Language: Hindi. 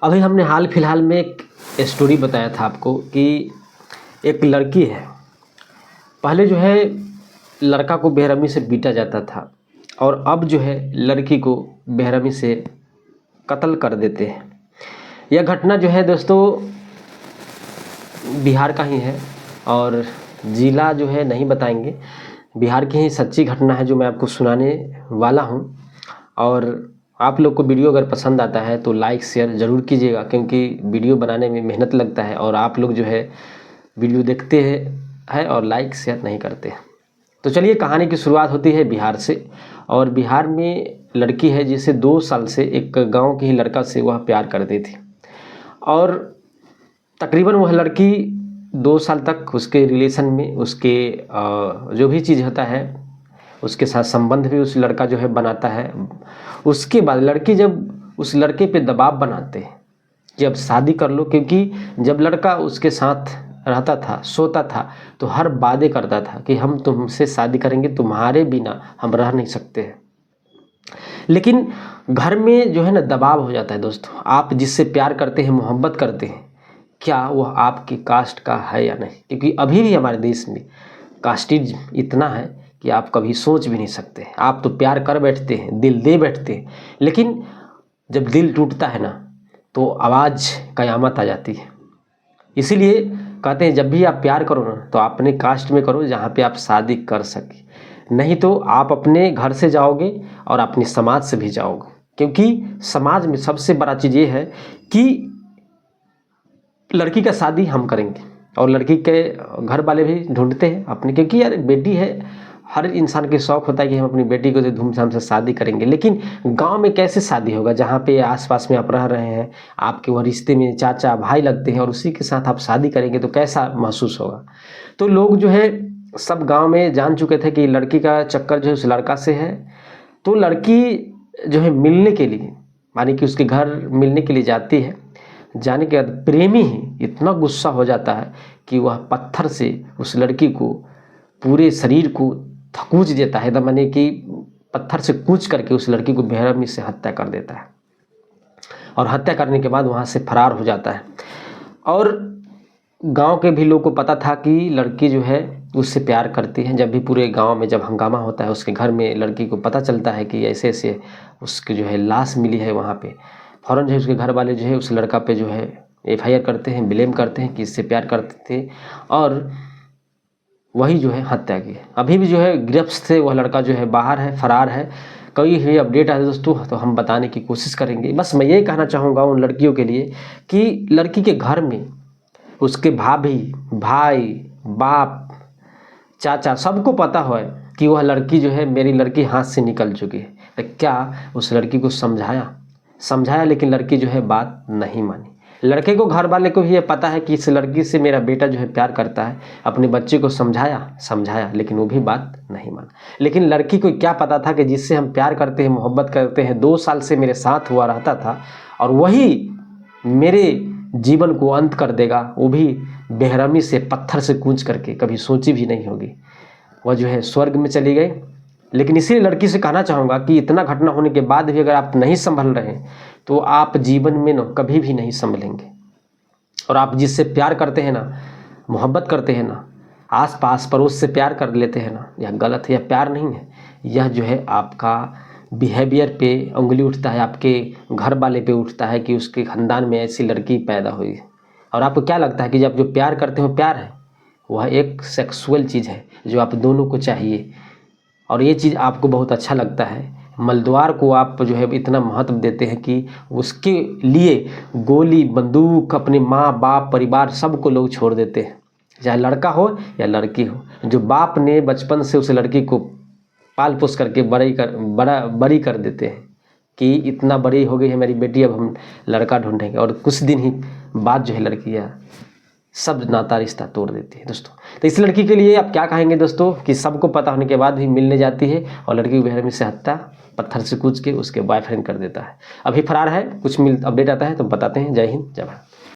अभी हमने हाल फिलहाल में एक स्टोरी बताया था आपको कि एक लड़की है, पहले जो है लड़का को बेरहमी से पीटा जाता था और अब जो है लड़की को बेरहमी से कत्ल कर देते हैं। यह घटना जो है दोस्तों बिहार का ही है और ज़िला जो है नहीं बताएंगे, बिहार की ही सच्ची घटना है जो मैं आपको सुनाने वाला हूं। और आप लोग को वीडियो अगर पसंद आता है तो लाइक शेयर ज़रूर कीजिएगा, क्योंकि वीडियो बनाने में मेहनत लगता है और आप लोग जो है वीडियो देखते हैं और लाइक शेयर नहीं करते। तो चलिए, कहानी की शुरुआत होती है बिहार से। और बिहार में लड़की है जिसे 2 साल से एक गांव के ही लड़का से वह प्यार करती थी और तकरीबन वह लड़की 2 साल तक उसके रिलेशन में, उसके जो भी चीज़ होता है उसके साथ संबंध भी उस लड़का जो है बनाता है। उसके बाद लड़की जब उस लड़के पे दबाव बनाते हैं कि अब शादी कर लो, क्योंकि जब लड़का उसके साथ रहता था, सोता था, तो हर वादे करता था कि हम तुमसे शादी करेंगे, तुम्हारे बिना हम रह नहीं सकते हैं। लेकिन घर में जो है ना दबाव हो जाता है दोस्तों। आप जिससे प्यार करते हैं, मोहब्बत करते हैं, क्या वह आपकी कास्ट का है या नहीं, क्योंकि अभी भी हमारे देश में कास्टिज्म इतना है कि आप कभी सोच भी नहीं सकते। आप तो प्यार कर बैठते हैं, दिल दे बैठते हैं, लेकिन जब दिल टूटता है ना तो आवाज़ कयामत आ जाती है। इसीलिए कहते हैं जब भी आप प्यार करो ना तो अपने कास्ट में करो जहाँ पे आप शादी कर सके, नहीं तो आप अपने घर से जाओगे और अपने समाज से भी जाओगे। क्योंकि समाज में सबसे बड़ा चीज़ ये है कि लड़की का शादी हम करेंगे और लड़की के घर वाले भी ढूंढते हैं अपने, क्योंकि यार बेटी है, हर इंसान के शौक़ होता है कि हम अपनी बेटी को धूमधाम से शादी करेंगे। लेकिन गांव में कैसे शादी होगा जहाँ पे आसपास में आप रह रहे हैं, आपके वह रिश्ते में चाचा भाई लगते हैं और उसी के साथ आप शादी करेंगे तो कैसा महसूस होगा। तो लोग जो है सब गांव में जान चुके थे कि लड़की का चक्कर जो है उस लड़का से है। तो लड़की जो है मिलने के लिए, मानी कि उसके घर मिलने के लिए जाती है। जाने के बाद प्रेमी ही इतना गुस्सा हो जाता है कि वह पत्थर से उस लड़की को पूरे शरीर को थकूच देता है, एकदम माने कि पत्थर से कूच करके उस लड़की को बेरहमी से हत्या कर देता है और हत्या करने के बाद वहाँ से फरार हो जाता है। और गांव के भी लोग को पता था कि लड़की जो है उससे प्यार करती है। जब भी पूरे गांव में जब हंगामा होता है, उसके घर में लड़की को पता चलता है कि ऐसे ऐसे उसकी जो है लाश मिली है, वहाँ पे फ़ौरन जो है उसके घर वाले जो है उस लड़का पे जो है FIR करते हैं, ब्लेम करते हैं कि इससे प्यार करते थे और वही जो है हत्या की। अभी भी जो है गिरफ्त से वह लड़का जो है बाहर है, फरार है। कई ही अपडेट आए दोस्तों तो हम बताने की कोशिश करेंगे। बस मैं ये कहना चाहूँगा उन लड़कियों के लिए कि लड़की के घर में उसके भाभी, भाई, बाप, चाचा सबको पता हो कि वह लड़की जो है मेरी लड़की हाथ से निकल चुकी है। तो क्या उस लड़की को समझाया, लेकिन लड़की जो है बात नहीं मानी। लड़के को, घर वाले को भी ये पता है कि इस लड़की से मेरा बेटा जो है प्यार करता है। अपने बच्चे को समझाया लेकिन वो भी बात नहीं माना। लेकिन लड़की को क्या पता था कि जिससे हम प्यार करते हैं, मोहब्बत करते हैं, 2 साल से मेरे साथ हुआ रहता था और वही मेरे जीवन को अंत कर देगा, वो भी बेरहमी से पत्थर से कूच करके। कभी सोची भी नहीं होगी। वह जो है स्वर्ग में चली गई। लेकिन इसीलिए लड़की से कहना चाहूँगा कि इतना घटना होने के बाद भी अगर आप नहीं संभल रहे तो आप जीवन में न कभी भी नहीं संभलेंगे। और आप जिससे प्यार करते हैं ना, मोहब्बत करते हैं ना, आस पास पड़ोस से प्यार कर लेते हैं ना, यह गलत है, यह प्यार नहीं है। यह जो है आपका बिहेवियर पे उंगली उठता है, आपके घर वाले पे उठता है कि उसके ख़ानदान में ऐसी लड़की पैदा हुई है। और आपको क्या लगता है कि जब जो प्यार करते हो, प्यार है वह एक सेक्सुअल चीज़ है जो आप दोनों को चाहिए और ये चीज़ आपको बहुत अच्छा लगता है। मलद्वार को आप जो है इतना महत्व देते हैं कि उसके लिए गोली, बंदूक, अपने माँ बाप, परिवार सबको लोग छोड़ देते हैं, चाहे लड़का हो या लड़की हो। जो बाप ने बचपन से उस लड़की को पाल पोस करके बड़ी कर देते हैं कि इतना बड़ी हो गई है मेरी बेटी, अब हम लड़का ढूंढेंगे, और कुछ दिन ही बाद जो है लड़कियाँ सब नाता रिश्ता तोड़ देती है दोस्तों। तो इस लड़की के लिए आप क्या कहेंगे दोस्तों कि सबको पता होने के बाद भी मिलने जाती है और लड़की को बेरहमी से हत्या पत्थर से कूच के उसके बॉयफ्रेंड कर देता है। अभी फरार है, कुछ अपडेट आता है तो बताते हैं। जय हिंद, जय भारत।